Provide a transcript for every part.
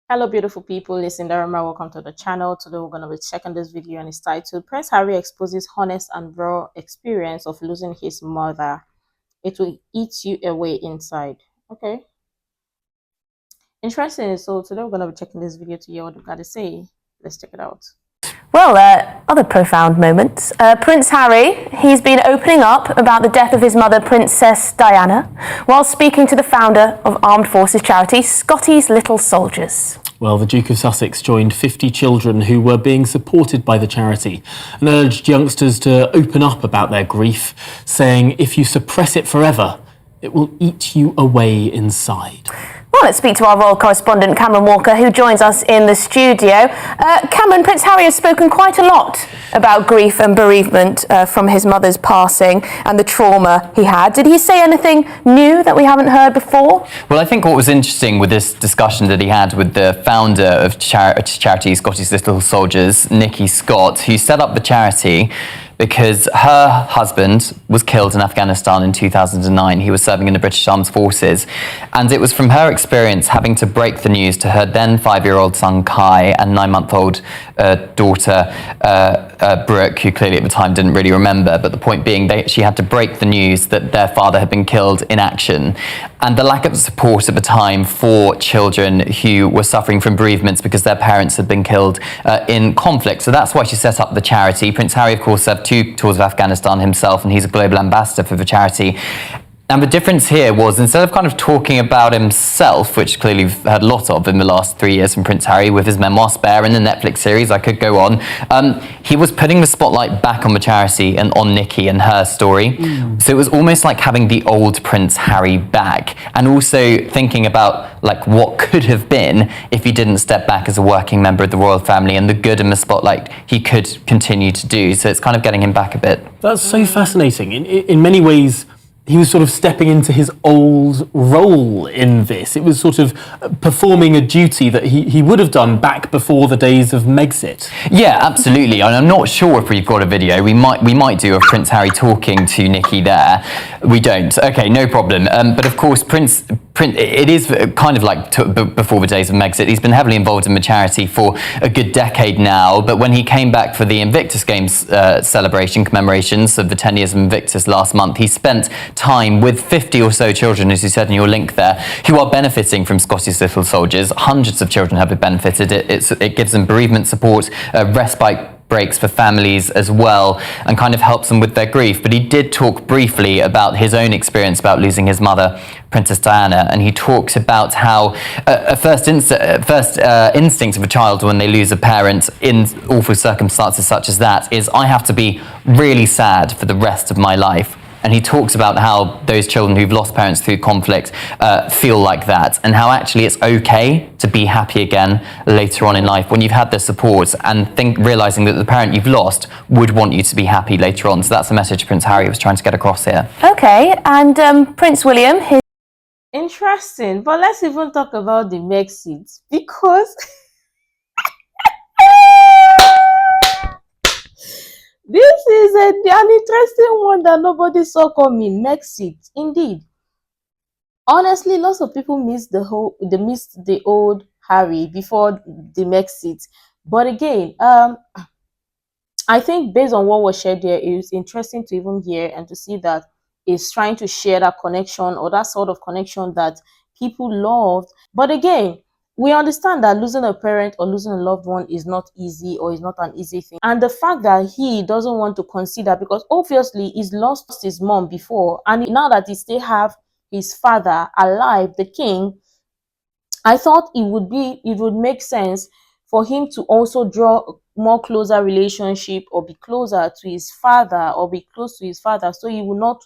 Hello beautiful people, it's Sindafam. Welcome to the channel. Today we're going to be checking this video and it's titled Prince Harry exposes honest and raw experience of losing his mother. It will eat you away inside. Okay, interesting. So today we're going to be checking this video to hear what we've got to say. Let's check it out. Well, other profound moments. Prince Harry, he's been opening up about the death of his mother, Princess Diana, while speaking to the founder of armed forces charity, Scotty's Little Soldiers. Well, the Duke of Sussex joined 50 children who were being supported by the charity and urged youngsters to open up about their grief, saying, if you suppress it forever, it will eat you away inside. Well, let's speak to our royal correspondent, Cameron Walker, who joins us in the studio. Cameron, Prince Harry has spoken quite a lot about grief and bereavement from his mother's passing and the trauma he had. Did he say anything new that we haven't heard before? Well, I think what was interesting with this discussion that he had with the founder of charity Scotty's Little Soldiers, Nikki Scott, who set up the charity because her husband was killed in Afghanistan in 2009. He was serving in the British Armed Forces. And it was from her experience having to break the news to her then 5-year-old son Kai and 9-month-old daughter Brooke, who clearly at the time didn't really remember. But the point being, she had to break the news that their father had been killed in action. And the lack of support at the time for children who were suffering from bereavements because their parents had been killed in conflict. So that's why she set up the charity. Prince Harry, of course, served 2 tours of Afghanistan himself, and he's a global ambassador for the charity. And the difference here was, instead of kind of talking about himself, which clearly we've had a lot of in the last 3 years from Prince Harry with his memoir Spare and the Netflix series, I could go on, he was putting the spotlight back on the charity and on Nikki and her story. So it was almost like having the old Prince Harry back, and also thinking about like what could have been if he didn't step back as a working member of the royal family, and the good in the spotlight he could continue to do. So it's kind of getting him back a bit. That's so fascinating. In many ways, he was sort of stepping into his old role in this. It was sort of performing a duty that he would have done back before the days of Megxit. Yeah, absolutely. And I'm not sure if we've got a video. We might do of Prince Harry talking to Nikki there. We don't. Okay, no problem. But of course, it is kind of like before the days of Megxit. He's been heavily involved in the charity for a good decade now. But when he came back for the Invictus Games celebration commemorations of the 10 years of Invictus last month, he spent time with 50 or so children, as you said in your link there, who are benefiting from Scotty's Little Soldiers. Hundreds of children have benefited. It gives them bereavement support, respite breaks for families as well, and kind of helps them with their grief. But he did talk briefly about his own experience about losing his mother, Princess Diana, and he talks about how a first instinct of a child when they lose a parent in awful circumstances such as that is, I have to be really sad for the rest of my life. And he talks about how those children who've lost parents through conflict feel like that, and how actually it's okay to be happy again later on in life when you've had the support, and realizing that the parent you've lost would want you to be happy later on. So that's the message Prince Harry was trying to get across here. Okay, and Prince William... Interesting, but let's even talk about the Megxit, because this is an interesting one that nobody saw coming. Megxit, indeed. Honestly, lots of people missed the old Harry before the Megxit. But again, I think based on what was shared there, it was interesting to even hear and to see that it's trying to share that connection, or that sort of connection that people loved. But again, we understand that losing a parent or losing a loved one is not easy, or is not an easy thing. And the fact that he doesn't want to consider, because obviously he's lost his mom before, and now that he still have his father alive, the king, I thought it would make sense for him to also draw more closer relationship, or be closer to his father, or be close to his father, so he will not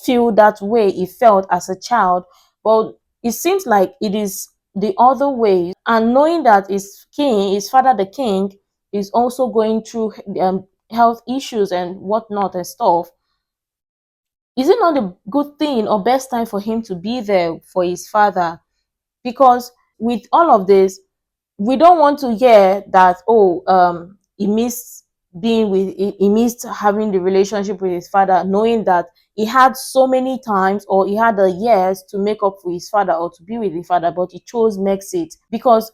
feel that way he felt as a child. But it seems like it is the other way, and knowing that his father the king is also going through health issues and whatnot and stuff, is it not a good thing or best time for him to be there for his father? Because with all of this, we don't want to hear that, he missed having the relationship with his father, knowing that he had so many times, or he had the years to make up for his father or to be with his father, but he chose Megxit. Because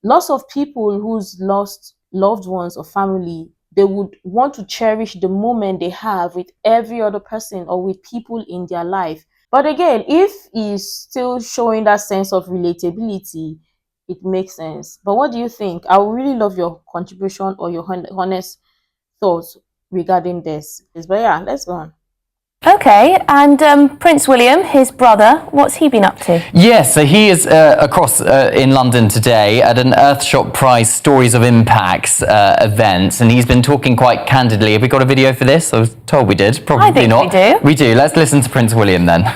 lots of people who's lost loved ones or family, they would want to cherish the moment they have with every other person or with people in their life. But again, if he's still showing that sense of relatability, it makes sense. But what do you think? I would really love your contribution or your honest thoughts regarding this. But yeah, let's go on. Okay, and Prince William, his brother, what's he been up to? Yes, so he is across in London today at an Earthshot Prize Stories of Impacts event, and he's been talking quite candidly. Have we got a video for this? I was told we did. Probably I think not. we do. We do. Let's listen to Prince William then.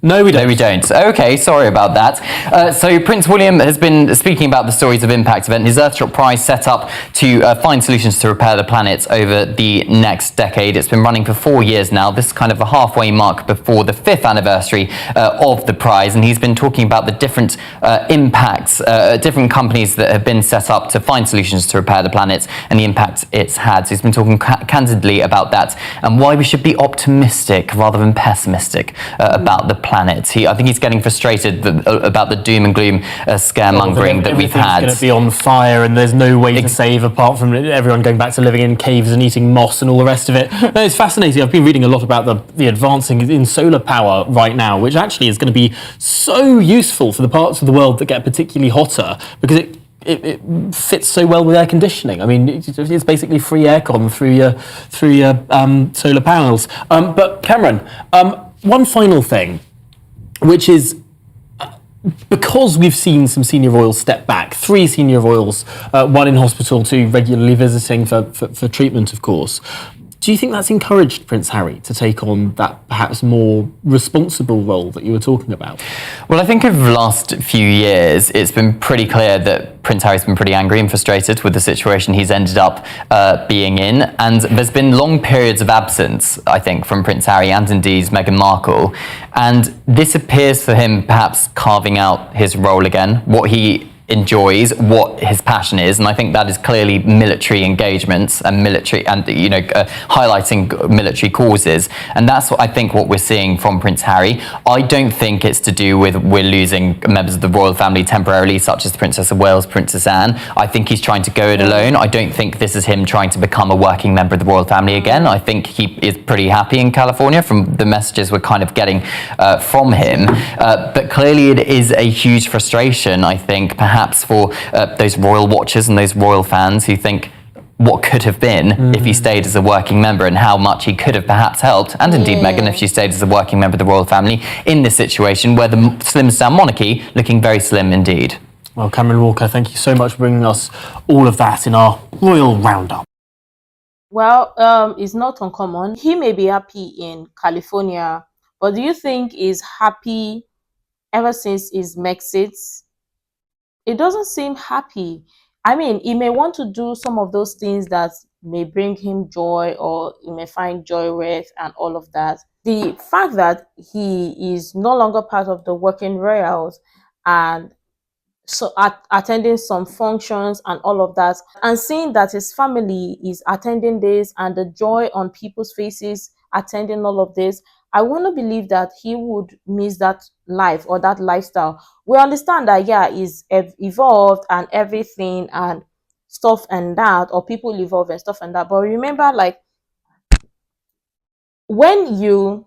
No, we don't. No, we don't. Okay, sorry about that. So Prince William has been speaking about the Stories of Impact event. His Earthshot Prize set up to find solutions to repair the planet over the next decade. It's been running for 4 years now. This is kind of a halfway mark before the 5th anniversary of the prize. And he's been talking about the different impacts, different companies that have been set up to find solutions to repair the planet and the impact it's had. So he's been talking candidly about that and why we should be optimistic rather than pessimistic about the planet. I think he's getting frustrated about the doom and gloom scaremongering that we've had. Everything's going to be on fire and there's no way to save apart from everyone going back to living in caves and eating moss and all the rest of it. No, it's fascinating. I've been reading a lot about the advancing in solar power right now, which actually is going to be so useful for the parts of the world that get particularly hotter because it fits so well with air conditioning. I mean, it's basically free aircon through your solar panels. But Cameron, one final thing, which is because we've seen some senior royals step back, 3 senior royals, one in hospital, 2 regularly visiting for treatment, of course. Do you think that's encouraged Prince Harry to take on that perhaps more responsible role that you were talking about? Well, I think over the last few years, it's been pretty clear that Prince Harry's been pretty angry and frustrated with the situation he's ended up being in. And there's been long periods of absence, I think, from Prince Harry and indeed Meghan Markle. And this appears for him perhaps carving out his role again, what he enjoys, what his passion is, and I think that is clearly military engagements and military and highlighting military causes, and that's what I think what we're seeing from Prince Harry. I don't think it's to do with we're losing members of the royal family temporarily, such as the Princess of Wales, Princess Anne. I think he's trying to go it alone. I don't think this is him trying to become a working member of the royal family again. I think he is pretty happy in California from the messages we're kind of getting from him, but clearly it is a huge frustration, I think, perhaps for those royal watchers and those royal fans who think what could have been if he stayed as a working member and how much he could have perhaps helped, and indeed Meghan if she stayed as a working member of the royal family in this situation where the slims down monarchy looking very slim indeed. Well, Cameron Walker, thank you so much for bringing us all of that in our royal roundup. Well, it's not uncommon. He may be happy in California, but do you think he's happy ever since his Brexit? It doesn't seem happy. I mean, he may want to do some of those things that may bring him joy or he may find joy with and all of that. The fact that he is no longer part of the working royals and so attending some functions and all of that, and seeing that his family is attending this and the joy on people's faces attending all of this, I want to believe that he would miss that life or that lifestyle. We understand that, yeah, he's evolved and everything and stuff and that, or people evolve and stuff and that. But remember, like, when you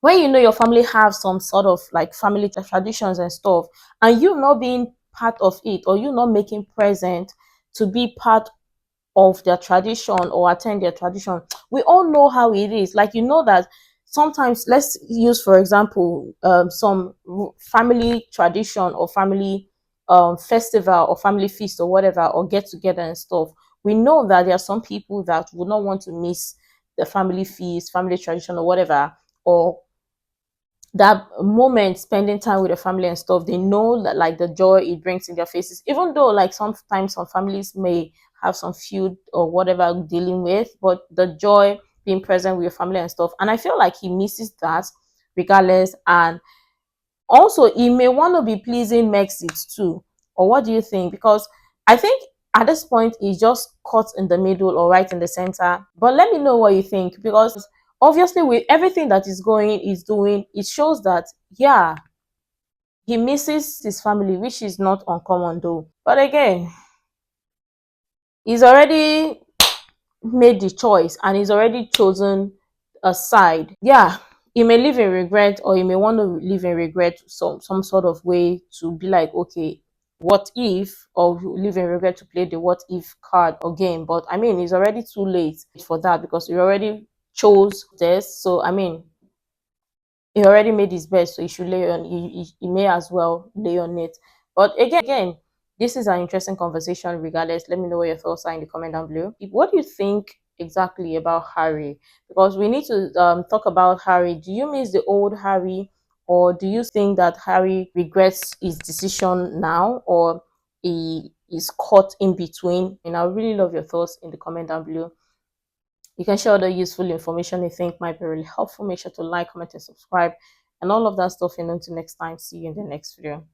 know your family have some sort of like family traditions and stuff, and you not being part of it, or you not making present to be part of their tradition or attend their tradition, we all know how it is. Like, you know that sometimes, let's use for example some family tradition or family festival or family feast or whatever, or get together and stuff. We know that there are some people that would not want to miss the family feast, family tradition or whatever, or that moment spending time with the family and stuff. They know that, like, the joy it brings in their faces, even though like sometimes some families may have some feud or whatever dealing with, but the joy being present with your family and stuff. And I feel like he misses that regardless. And also he may want to be pleasing Brexit too. Or what do you think? Because I think at this point he's just caught in the middle or right in the center. But let me know what you think, because obviously with everything that is doing, it shows that, yeah, he misses his family, which is not uncommon though. But again, he's already made the choice and he's already chosen a side. Yeah, he may live in regret, or he may want to live in regret some sort of way, to be like, okay, what if, or live in regret to play the what if card or game. But I mean, it's already too late for that, because he already chose this. So I mean, he already made his bed, so he should lay on. He may as well lay on it. But again, this is an interesting conversation. Regardless, let me know what your thoughts are in the comment down below. What do you think exactly about Harry? Because we need to talk about Harry. Do you miss the old Harry, or do you think that Harry regrets his decision now, or he is caught in between? And I really love your thoughts in the comment down below. You can share other useful information you think might be really helpful. Make sure to like, comment, and subscribe, and all of that stuff. And until next time, see you in the next video.